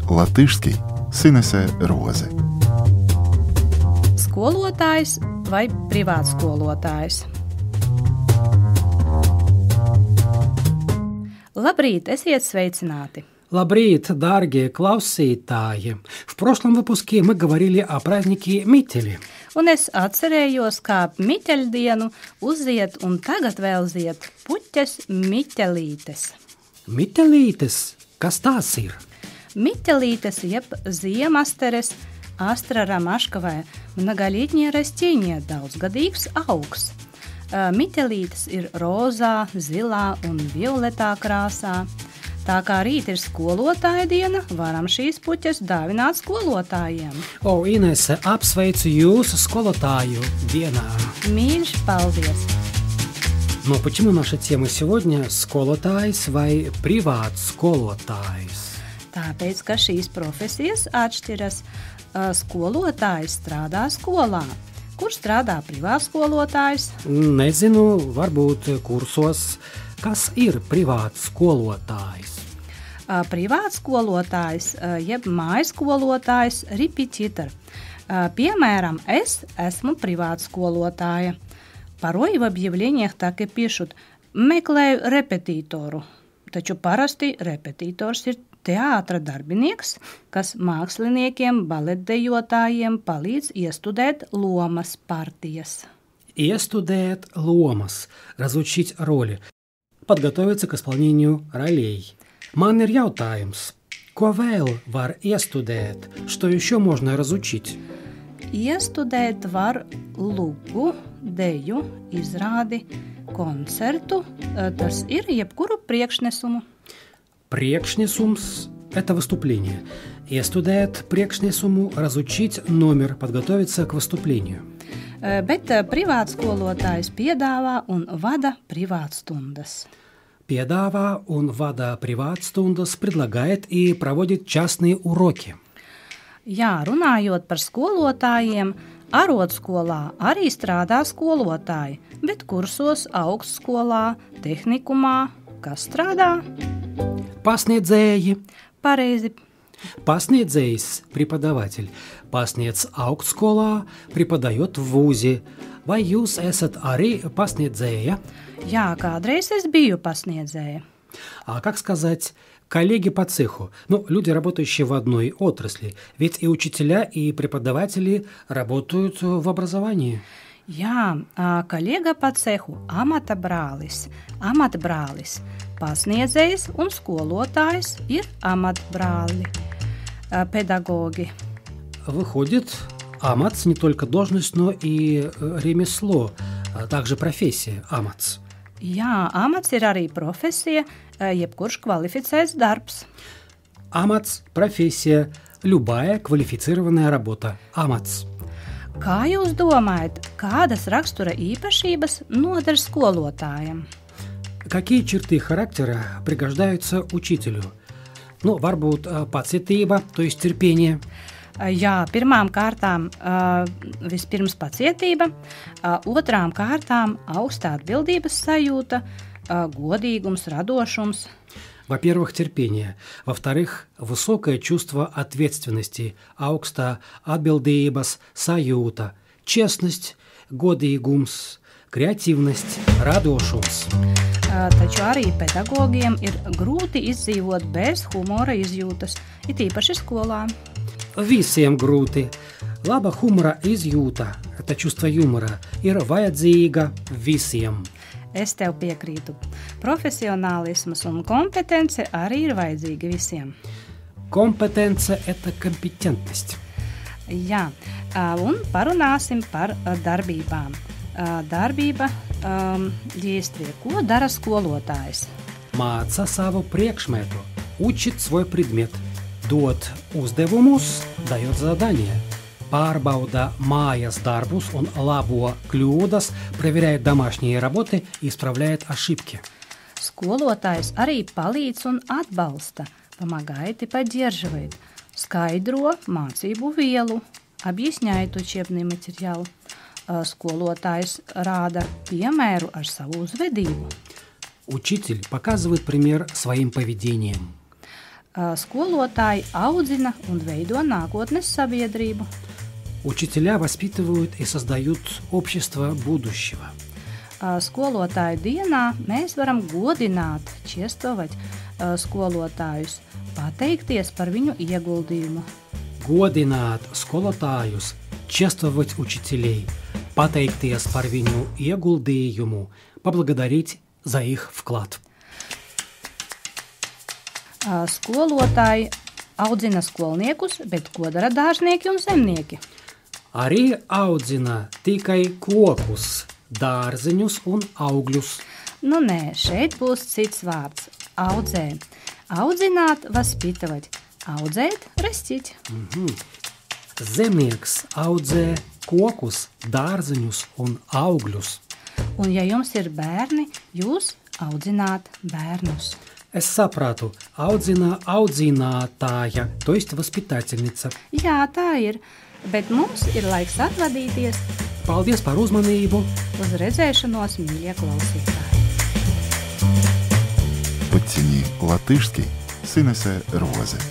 latviski Sinese Roze. Skolotājs vai privātskolotājs? Labrīt, esiet sveicināti! Лабрит, дорогие klausītāji! В прошлом выпуске мы говорили о празднике Мители. Un es atcerējos, kā Miteļdienu uziet un tagad vēl ziet puķes Miteļītes. Miteļītes? Kas tās ir? Miteļītes, jeb ziemasteres, Astra ромашковая, многолетнее растение, daudzgadīgs augs. Miteļītes ir rozā, zilā un violetā krāsā. Tā kā rīt ir skolotāja diena, varam šīs puķes dāvināt skolotājiem. O, Inese, apsveicu jūsu skolotāju dienā. Mīļš, paldies! Но почему наша тема сегодня сколотājs vai privātskolotais? Tāpēc, ka šīs profesijas atšķiras. Skolotājs strādā skolā. Kur strādā privātskolotājs? Nezinu, varbūt kursos. Kas ir privātskolotājs? Privātskolotājs, jeb mājaskolotājs, repetitor. Piemēram, es esmu privātskolotāja. Порой в объявлениях так и пишут «meklēju repetitoru», taču parasti repetitors ir teātra darbinieks, kas māksliniekiem, baletdejotājiem palīdz iestudēt lomas partijas. Iestudēt lomas, разучить роли, подготовиться к исполнению ролей. Man ir jautājums, ko vēl var iestudēt, что еще можно разучить? Iestudēt var lugu, deju, izrādi, koncertu, tas ir jebkuru priekšnesumu. Priekšnesums – это выступление. Iestudēt priekšnesumu, разучить номер, подготовиться к выступлению. Bet privātskolotājs piedāvā un vada privātstundas. Piedāvā un vada privātstundas, предлагает и проводит частные уроки. Jā, runājot par skolotājiem, arodskolā arī strādā skolotāji, bet kursos augstskolā, tehnikumā, kas strādā? Pasniedzēji. Pareizi. Pasniedzējs – преподаватель. Pasniedz augstskolā, преподает в вузе. Vai jūs esat arī pasniedzēja? Jā, kādreiz es biju pasniedzēja. А как сказать коллеги по цеху? Ну, люди, работающие в одной отрасли. Ведь и учителя, и преподаватели работают в образовании. Jā, kolēģa pa cehu, amata brālis, amatbrālis, pasniedzējs un skolotājs ir amatbrāli, pedagogi. Выходит, амац не только должность, но и ремесло, а также профессия амац. Jā, amats ir arī profesija, jebkurš kvalificēts darbs. Амац – профессия, любая квалифицированная работа. Амац. Kā jūs domājat, kādas rakstura īpašības noder skolotājiem? Какие черты характера пригождаются учителю? Ну, varbūt pacietība, то есть терпение. Jā, pirmām kārtām vispirms pacietība, otrām kārtām augstā atbildības sajūta, godīgums, radošums. Во-первых, терпение. Во-вторых, высокое чувство ответственности, augstā atbildības sajūta, честность, godīgums, kreatīvность, radošums. Taču arī pedagogiem ir grūti izdzīvot bez humora izjūtas, it īpaši skolā. Visiem grūti. Laba humora izjūta, это чувство юмора, ir vajadzīga visiem. Es tev piekrītu. Profesionālisms un kompetence arī ir vajadzīga visiem. Kompetence – это компетентность. Jā, un parunāsim par darbībām. Darbība, действие. Ko dara skolotājs? Māca savu priekšmetu, учит свой предмет, dod uzdevumus, dает задания. Pārbauda mājas darbus un labo kļūdas, проверяет домашние работы и исправляет ошибки. Skolotājs arī palīdz un atbalsta, помогает и поддерживает, skaidro mācību vielu, объясняет учебный материал. Skolotājs rāda piemēru ar savu uzvedību. Учитель показывает пример своим поведением. Skolotāji audzina un veido nākotnes sabiedrību. Учителя воспитывают и создают общество будущего. Skolotāju dienā mēs varam godināt, čiestovať skolotājus, pateikties par viņu ieguldījumu. Godināt skolotājus, чествовать учителей, pateikties par viņu ieguldījumu, поблагодарить за их вклад. Skolotāji audzina skolniekus, bet ko dara dārznieki un zemnieki? Arī audzina tikai kokus, dārzeņus un augļus. Nu nē, šeit būs cits vārds – audzē. Audzināt, vaspitavать. Audzēt, rastīt. Zemnieks audzē kokus, dārzeņus un augļus. Un ja jums ir bērni, jūs audzināt bērnus. Es sapratu, audzina audzinātāja, to есть воспитательница. Jā, tā ir, bet mums ir laiks atvadīties. Paldies par uzmanību! Uz redzēšanos, mīļie klausītāji! Подтяни латышский, сынесе розе.